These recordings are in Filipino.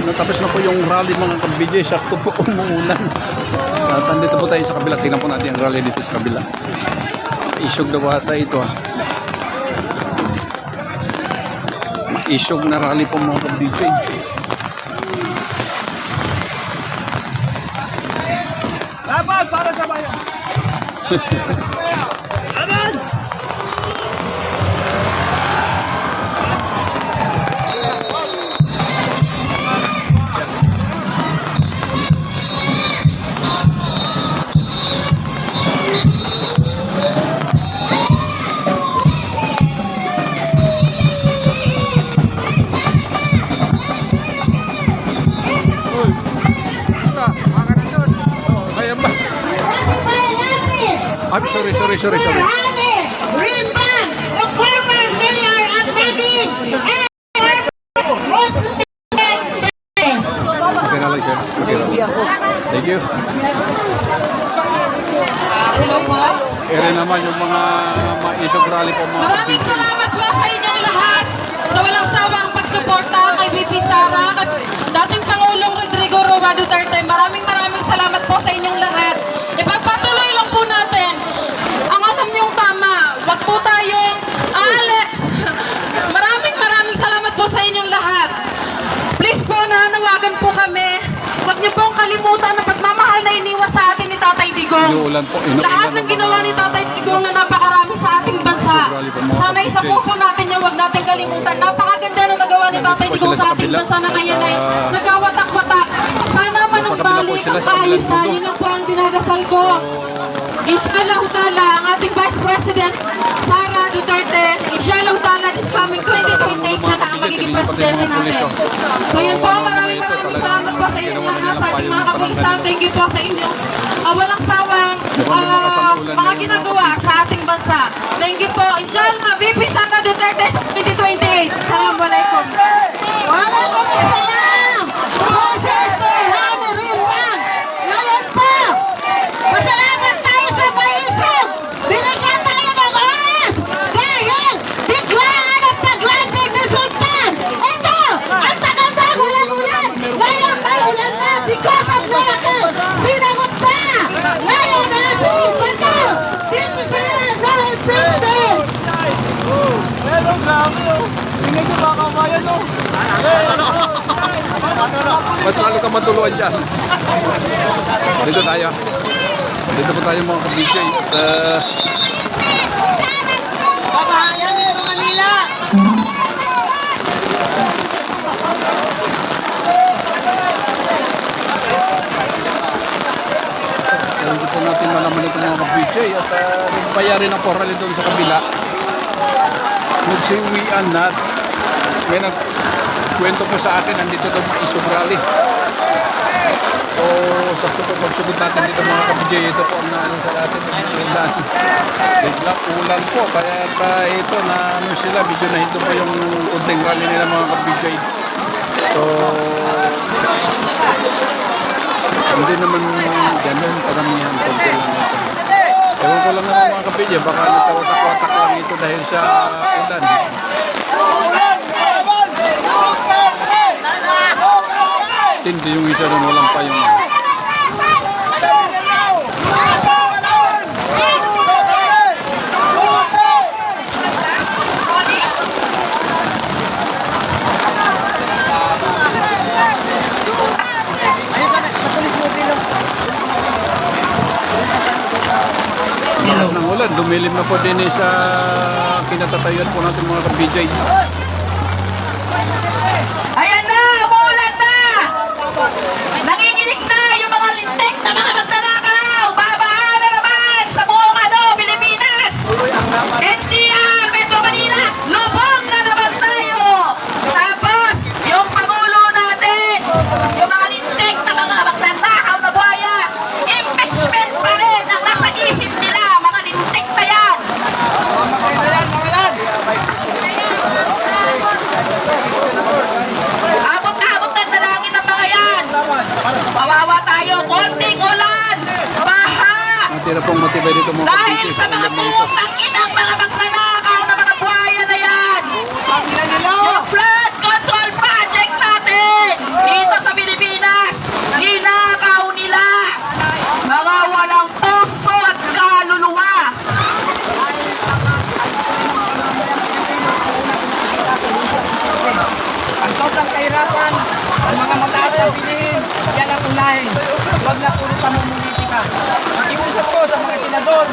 natapos na po yung rally mga ka-BJ. Sakto po umuulan. At andito po tayo sa kabila. Tingnan po natin ang rally dito sa kabila. Isog na bata ito ah. Isog na rally po mga ka-BJ. Laban para sa bayan! Laban! Sorry. Rimban, the former mayor of Maging, and Okay na lang siya. Okay na lang. Thank you. Ere naman yung mga isog rally po mga Maraming salamat po sa inyong lahat sa walang sawang pagsuporta kay VP Sara, kay dating Pangulong Rodrigo Roa Duterte. Maraming salamat po sa inyong lahat. Ipagpatuloy lang po natin ang alam niyong tama. Wag po tayong Alex. Maraming salamat po sa inyong lahat. Please po nanawagan po kami. Huwag niyo pong kalimutan na pagmamahal na iniwan sa atin ni Tatay Digong. Inuulan po. Lahat ng ginawa ni Tatay Digong na napakarami sa ating bansa. Sana sa puso natin yan, huwag natin kalimutan. Napakaganda na nagawa ni Tatay Digong sa ating bansa na ngayon ay nagawatak-watak. Sana manumbalik ang kaayusan. Yun lang po ang dinadasal ko. Inshallah Ta'ala, ang ating Vice President Sara Duterte, Inshallah Ta'ala, this coming 2028 siya na ang magiging presidente natin. So yun po, maraming salamat po sa inyong lahat, sa ating mga kapulisan. Thank you po sa inyong walang sawang mga ginagawa sa ating bansa. Thank you po. Inshallah, VP Sara Duterte 2028. Assalamualaikum. Waalaikumsalam! Proses Terhani Rimban! Ngayon po, masalamat tayo sa paisog! Binigyan tayo ng oras! Dahil biglaan at paglandig ni Sultan! Ito! Ang tagal na ulan-ulan! Ngayon may ulan na because of miracle! Sinagot na! Ngayon na si Bato! Pinpisara dahil Princeton! Pero grabe oh! Tingnan ko baka kamayan oh! Mas lalo ka matuluan dyan. Dito tayo. Dito po tayo mga ka-BJ. Kabahayan dito Manila! Hindi po natin malaman ito mga ka-BJ. At bayarin ang poral ito sa kabila. Nagsiwian na. May nagkwento po sa akin. Nandito ito mga isog rally. So, sakto po pagsugod natin dito mga ka-BJ. Ito po ang naano sa atin. Ulan. Biglang ulan po. Kaya ito na ano sila. Video na ito pa yung unting rally nila mga ka-BJ. So, hindi naman ganun karamihan. Konti lang ito. Ewan ko lang naman mga ka-BJ. Baka nagkawatak-watak lang ito dahil sa ulan. Hindi yung isa doon, walang pa yung lakas ng ulan, dumilim na po din sa kinatatayuan po natin mga ka-BJ. Ayan na! Umuulan na! Nanginginig na yung mga lintik na mga magtanakaw! Babaha na naman sa buong Pilipinas! NCR, Metro Manila, lubog na naman tayo! Tapos, yung Pangulo natin, yung mga lintik na mga magtanakaw na buhaya, impeachment pa rin ang nasa isip nila, mga lintik na yan! Abot-abot ng dalangin ng mga yan. Kawawa tayo, konting ulan, baha. Natira pong matibay dito mga Dahil ka-BJ. sa mga putang inang mga magnanakaw na mga buhaya na yan. Yung flood control project natin dito Huwag na puro pamumulitika. Iusap ko sa mga senador,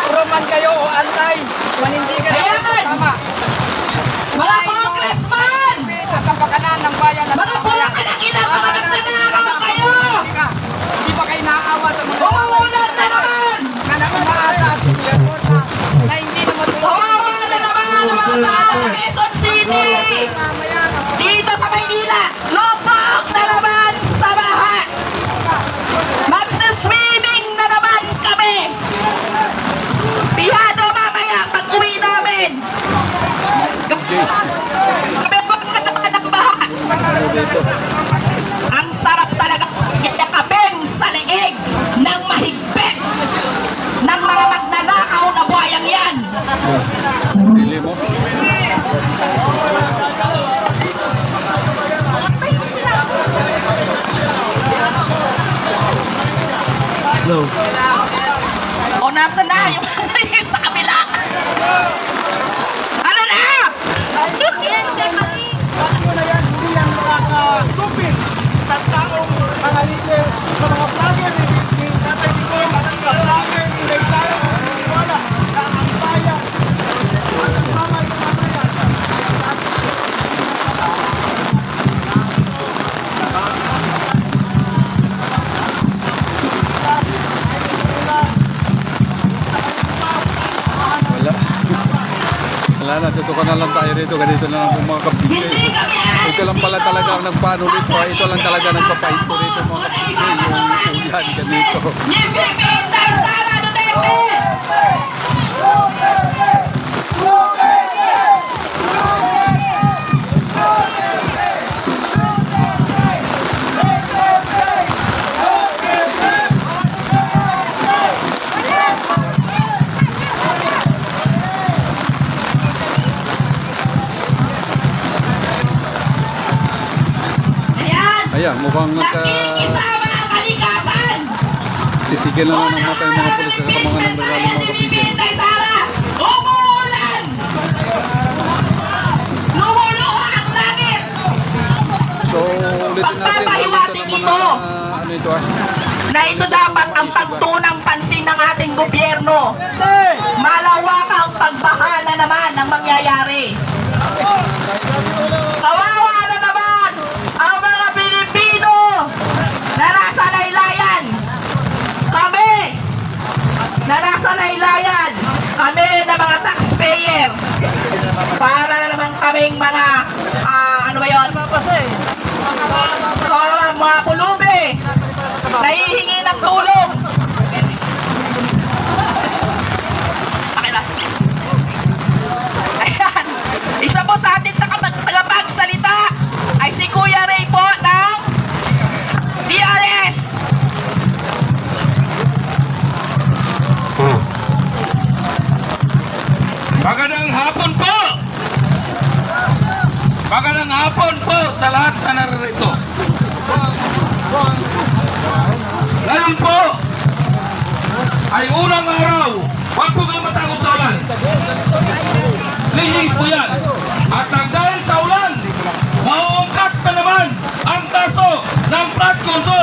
pro man kayo o antay, manindigan Ayan! kayo sa tama. Mga congressman! Ang kapakanan ng bayan at Mga pula ka ng ina, mga nagnanakaw kayo! Hindi pa kayo naaawa sa mga Umuulan na naman! na umaasa at sumiyagot na hindi na matulog. Kawawa na naman ang mga tao sa Quezon City! Dito sa Maynila, lopok na naman sa baha! Magsiswimming na naman kami! Pihado mamaya pag uwi namin! Kami pag naman ng baha! Ano dito? Ang sarap talaga yakapin sa leeg ng mahigpit ng mga magnanakaw na buhayang yan! Pili mo? O nasa na yung sa kabila? Ano na? Ano na yan, hindi yan makakasupit sa taong mga leader, sa mga vlogger ni Tatay Digong, mga vlogger ni Rizal, wala na ang bayan at ang mamay sa mamaya. Wala. Wala na, tutukan na lang tayo rito. Ganito na lang po mga kabigay. Hindi kami aalis Ito lang pala dito. talaga ang nagpaano rito. Ito lang talaga nagpapait ko rito mga kabigay. Yung ulan ganito. Nibibintay Sara Duterte! Ayan! Ayan, mukhang Nakikisama ang kalikasan! titigil na lang ng mata yung mga pulis sa mga nang regalo mga kabigay. Bibintay Sara! Umuulan! Lumuluha ang langit! So, ulitin natin. Pagpapahiwatig Ulitin ng ito. mga, ano ito Na ito dapat ang pagtunang pansin ng ating gobyerno. Malawakang pagbaha na naman ang mangyayari. Kawawa na naman ang mga Pilipino na nasa laylayan. Kami na nasa laylayan. Kami na mga taxpayer. Para na naman kaming mga, ano ba yun? Mga pulubi. Nahihingi ng tulong. Ayan. Isa po sa ating tagapagsalita ay si Kuya Ray po ng DRS. Magandang hapon po! Magandang hapon po sa lahat na narito. Ngayon po ay unang araw. Huwag po kayo matakot sa ulan. Lihis po yan. At dahil sa ulan, mauungkat na naman ang kaso ng flood control